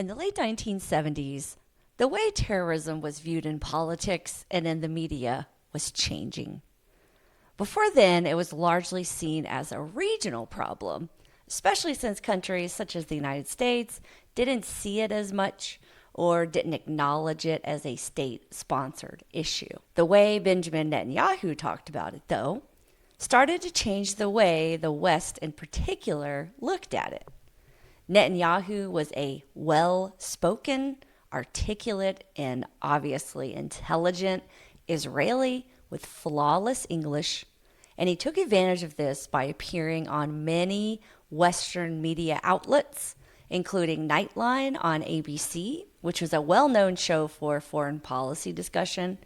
In the late 1970s, the way terrorism was viewed in politics and in the media was changing. Before then, it was largely seen as a regional problem, especially since countries such as the United States didn't see it as much or didn't acknowledge it as a state sponsored issue. The way Benjamin Netanyahu talked about it, though, started to change the way the West in particular looked at it. Netanyahu was a well spoken, articulate, and obviously intelligent Israeli with flawless English, and he took advantage of this by appearing on many Western media outlets, including Nightline on ABC, which was a well-known show for foreign policy discussion,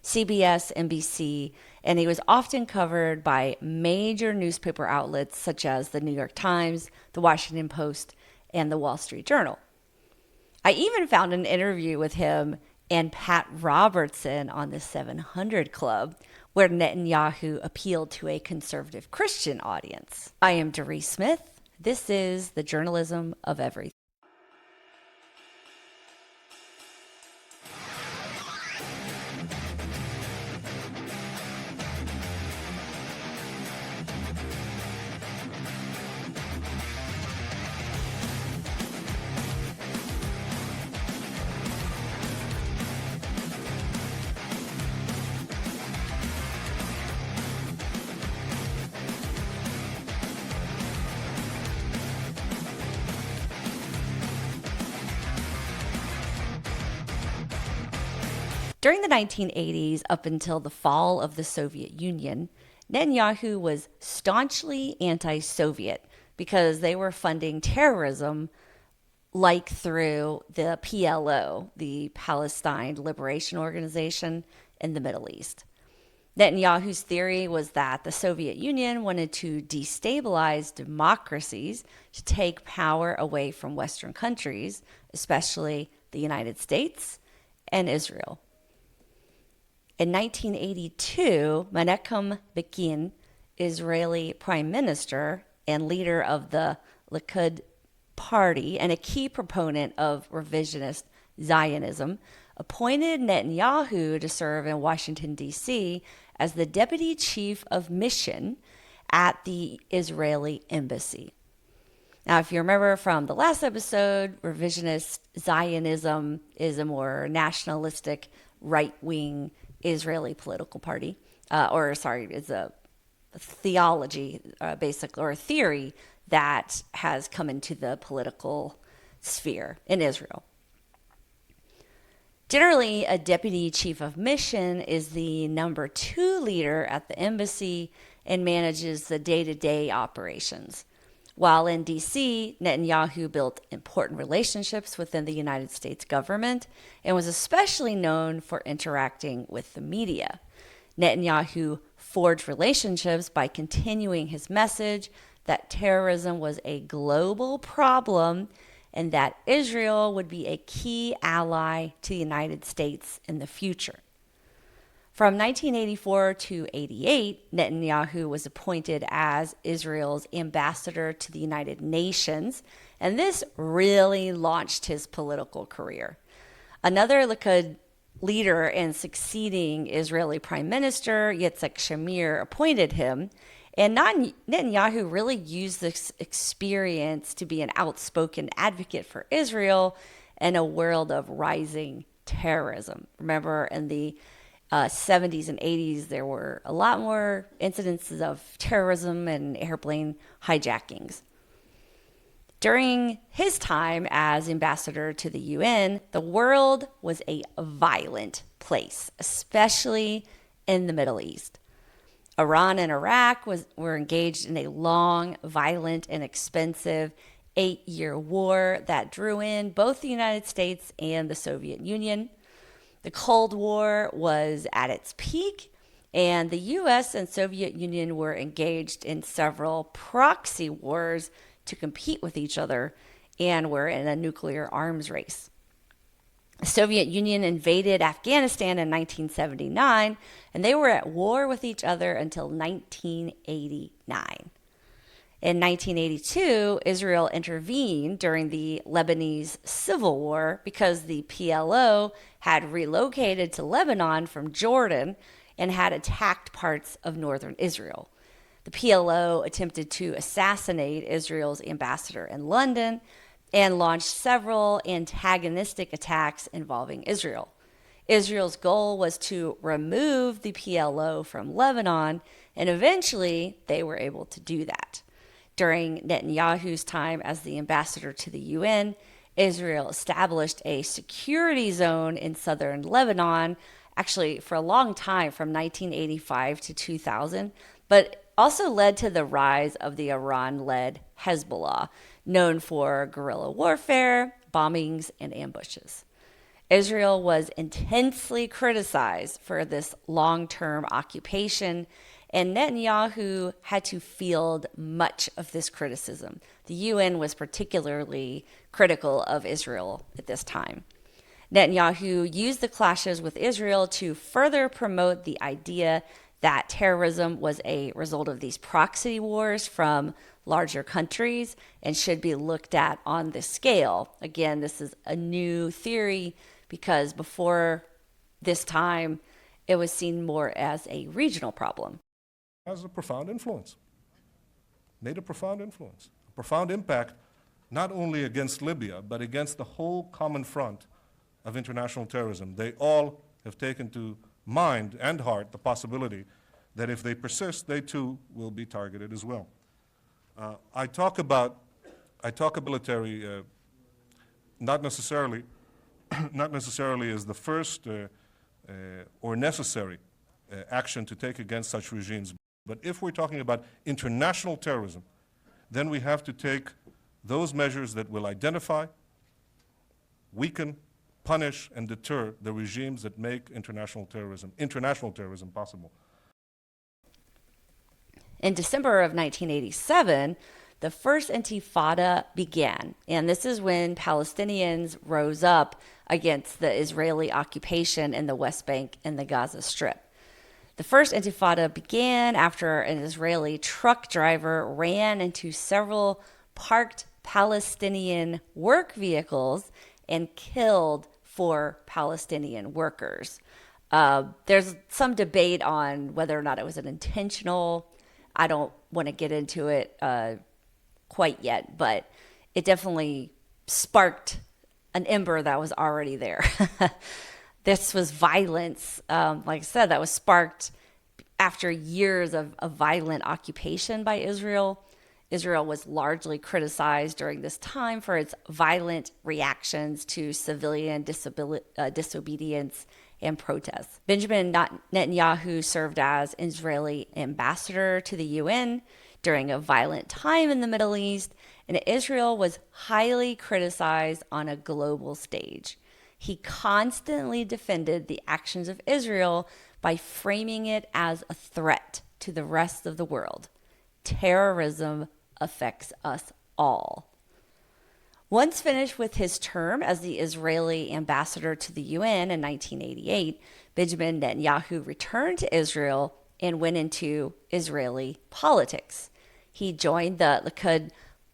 CBS, NBC, and he was often covered by major newspaper outlets such as the New York Times, the Washington Post, and the Wall Street Journal. I even found an interview with him and Pat Robertson on the 700 Club, where Netanyahu appealed to a conservative Christian audience. I am Doris Smith. This is the Journalism of Everything. During the 1980s, up until the fall of the Soviet Union, Netanyahu was staunchly anti-Soviet because they were funding terrorism like through the PLO, the Palestine Liberation Organization in the Middle East. Netanyahu's theory was that the Soviet Union wanted to destabilize democracies to take power away from Western countries, especially the United States and Israel. In 1982, Menachem Begin, Israeli prime minister and leader of the Likud party and a key proponent of revisionist Zionism, appointed Netanyahu to serve in Washington, D.C. as the deputy chief of mission at the Israeli embassy. Now, if you remember from the last episode, revisionist Zionism is a more nationalistic, right-wing Israeli political party, it's a theology, basically, or a theory that has come into the political sphere in Israel. Generally, a deputy chief of mission is the number 2 leader at the embassy and manages the day-to-day operations. While in D.C., Netanyahu built important relationships within the United States government and was especially known for interacting with the media. Netanyahu forged relationships by continuing his message that terrorism was a global problem and that Israel would be a key ally to the United States in the future. From 1984 to 88, Netanyahu was appointed as Israel's ambassador to the United Nations, and this really launched his political career. Another Likud leader and succeeding Israeli Prime Minister, Yitzhak Shamir, appointed him, and Netanyahu really used this experience to be an outspoken advocate for Israel in a world of rising terrorism. Remember, in the 70s and 80s, there were a lot more incidences of terrorism and airplane hijackings. During his time as ambassador to the UN, the world was a violent place, especially in the Middle East. Iran and Iraq were engaged in a long, violent, and expensive 8-year war that drew in both the United States and the Soviet Union. The Cold War was at its peak, and the U.S. and Soviet Union were engaged in several proxy wars to compete with each other and were in a nuclear arms race. The Soviet Union invaded Afghanistan in 1979, and they were at war with each other until 1989. In 1982, Israel intervened during the Lebanese civil war because the PLO had relocated to Lebanon from Jordan and had attacked parts of northern Israel. The PLO attempted to assassinate Israel's ambassador in London and launched several antagonistic attacks involving Israel. Israel's goal was to remove the PLO from Lebanon, and eventually they were able to do that. During Netanyahu's time as the ambassador to the UN, Israel established a security zone in southern Lebanon, actually for a long time, from 1985 to 2000, but also led to the rise of the Iran-led Hezbollah, known for guerrilla warfare, bombings, and ambushes. Israel was intensely criticized for this long-term occupation, and Netanyahu had to field much of this criticism. The UN was particularly critical of Israel at this time. Netanyahu used the clashes with Israel to further promote the idea that terrorism was a result of these proxy wars from larger countries and should be looked at on this scale. Again, this is a new theory because before this time, it was seen more as a regional problem. Has a profound influence, made a profound influence, a profound impact, not only against Libya, but against the whole common front of international terrorism. They all have taken to mind and heart the possibility that if they persist, they too will be targeted as well. I talk military not necessarily as the first or necessary action to take against such regimes. But if we're talking about international terrorism, then we have to take those measures that will identify, weaken, punish, and deter the regimes that make international terrorism possible. In December of 1987, the first Intifada began, and this is when Palestinians rose up against the Israeli occupation in the West Bank and the Gaza Strip. The first Intifada began after an Israeli truck driver ran into several parked Palestinian work vehicles and killed 4 Palestinian workers. There's some debate on whether or not it was an intentional. I don't want to get into it quite yet, but it definitely sparked an ember that was already there. This was violence, like I said, that was sparked after years of violent occupation by Israel. Israel was largely criticized during this time for its violent reactions to civilian disobedience and protests. Benjamin Netanyahu served as Israeli ambassador to the UN during a violent time in the Middle East, and Israel was highly criticized on a global stage. He constantly defended the actions of Israel by framing it as a threat to the rest of the world. Terrorism affects us all. Once finished with his term as the Israeli ambassador to the UN in 1988, Benjamin Netanyahu returned to Israel and went into Israeli politics. He joined the Likud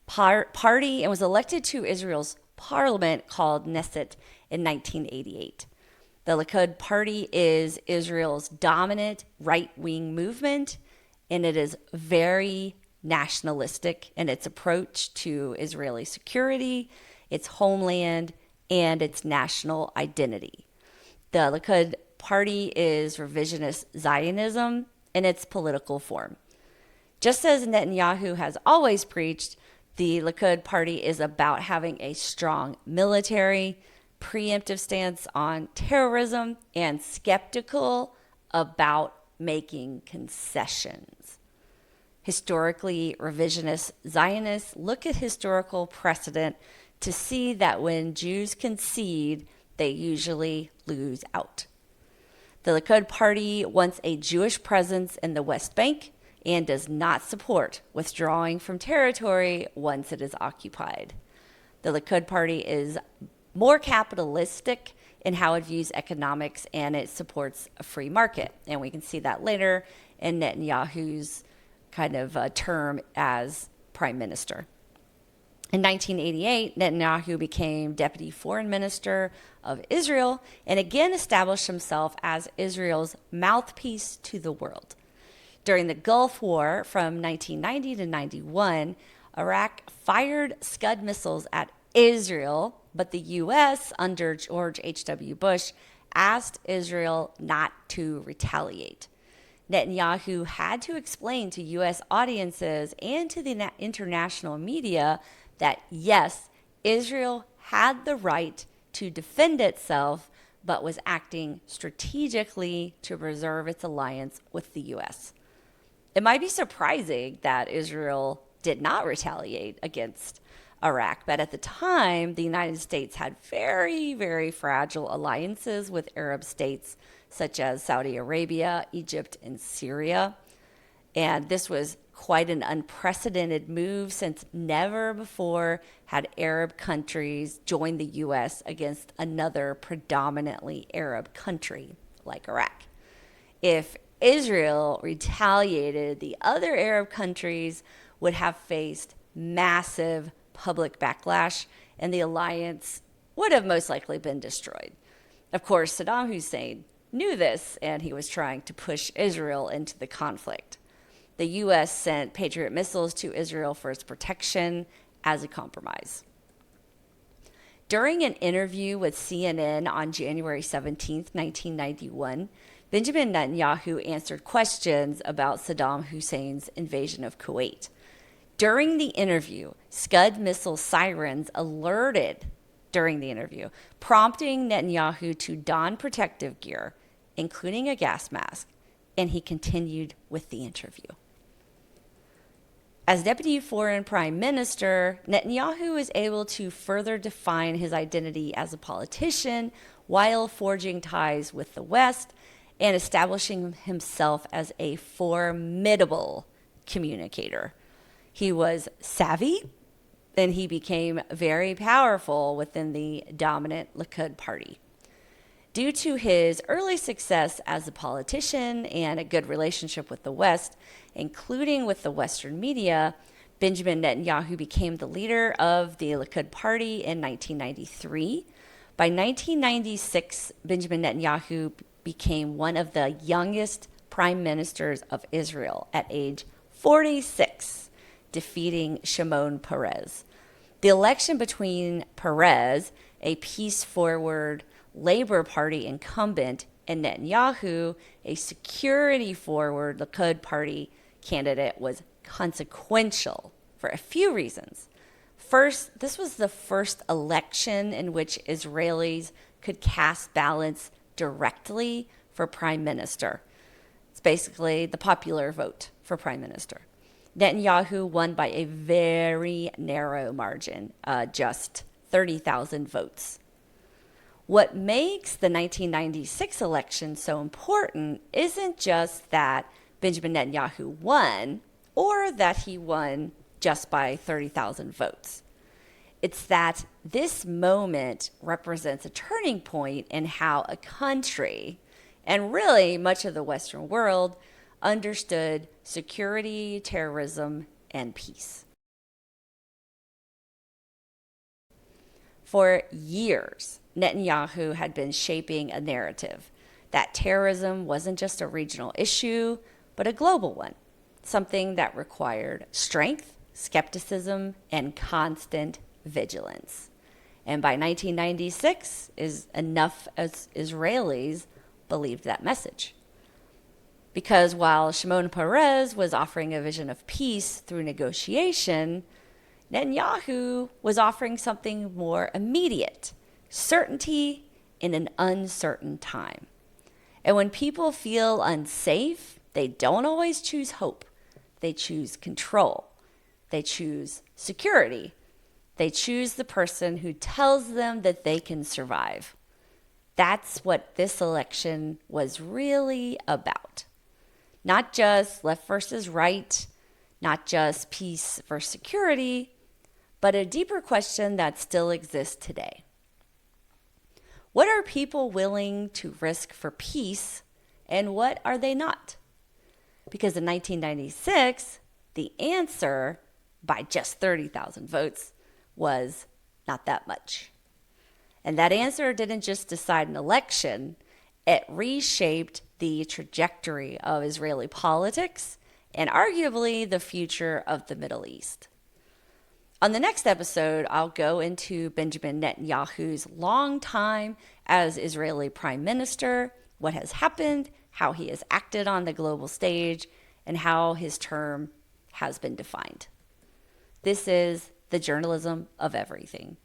party and was elected to Israel's parliament called Knesset in 1988. The Likud party is Israel's dominant right-wing movement, and it is very nationalistic in its approach to Israeli security, its homeland, and its national identity. The Likud party is revisionist Zionism in its political form. Just as Netanyahu has always preached, the Likud party is about having a strong military, preemptive stance on terrorism, and skeptical about making concessions. Historically, revisionist Zionists look at historical precedent to see that when Jews concede, they usually lose out. The Likud party wants a Jewish presence in the West Bank and does not support withdrawing from territory once it is occupied. The Likud party is more capitalistic in how it views economics, and it supports a free market. And we can see that later in Netanyahu's kind of term as prime minister. In 1988, Netanyahu became deputy foreign minister of Israel and again established himself as Israel's mouthpiece to the world. During the Gulf War from 1990 to 91, Iraq fired Scud missiles at Israel, but the U.S., under George H.W. Bush, asked Israel not to retaliate. Netanyahu had to explain to U.S. audiences and to the international media that, yes, Israel had the right to defend itself, but was acting strategically to preserve its alliance with the U.S. It might be surprising that Israel did not retaliate against Iraq, but at the time, the United States had very, very fragile alliances with Arab states such as Saudi Arabia, Egypt, and Syria. And this was quite an unprecedented move since never before had Arab countries joined the U.S. against another predominantly Arab country like Iraq. If Israel retaliated, the other Arab countries would have faced massive public backlash, and the alliance would have most likely been destroyed. Of course, Saddam Hussein knew this, and he was trying to push Israel into the conflict. The U.S. sent Patriot missiles to Israel for its protection as a compromise. During an interview with CNN on January 17, 1991, Benjamin Netanyahu answered questions about Saddam Hussein's invasion of Kuwait. During the interview, Scud missile sirens alerted during the interview, prompting Netanyahu to don protective gear, including a gas mask, and he continued with the interview. As deputy foreign prime minister, Netanyahu is able to further define his identity as a politician while forging ties with the West and establishing himself as a formidable communicator. He was savvy, and he became very powerful within the dominant Likud party. Due to his early success as a politician and a good relationship with the West, including with the Western media, Benjamin Netanyahu became the leader of the Likud party in 1993. By 1996, Benjamin Netanyahu became one of the youngest prime ministers of Israel at age 46. Defeating Shimon Peres. The election between Peres, a peace-forward Labor Party incumbent, and Netanyahu, a security-forward Likud Party candidate, was consequential for a few reasons. First, this was the first election in which Israelis could cast ballots directly for prime minister. It's basically the popular vote for prime minister. Netanyahu won by a very narrow margin, just 30,000 votes. What makes the 1996 election so important isn't just that Benjamin Netanyahu won or that he won just by 30,000 votes. It's that this moment represents a turning point in how a country, and really much of the Western world, understood security, terrorism, and peace. For years, Netanyahu had been shaping a narrative that terrorism wasn't just a regional issue, but a global one, something that required strength, skepticism, and constant vigilance. And by 1996, enough as Israelis believed that message. Because while Shimon Peres was offering a vision of peace through negotiation, Netanyahu was offering something more immediate, certainty in an uncertain time. And when people feel unsafe, they don't always choose hope. They choose control. They choose security. They choose the person who tells them that they can survive. That's what this election was really about. Not just left versus right, not just peace versus security, but a deeper question that still exists today. What are people willing to risk for peace, and what are they not? Because in 1996, the answer by just 30,000 votes was not that much. And that answer didn't just decide an election, it reshaped the trajectory of Israeli politics and arguably the future of the Middle East. On the next episode, I'll go into Benjamin Netanyahu's long time as Israeli prime minister, what has happened, how he has acted on the global stage, and how his term has been defined. This is the journalism of everything.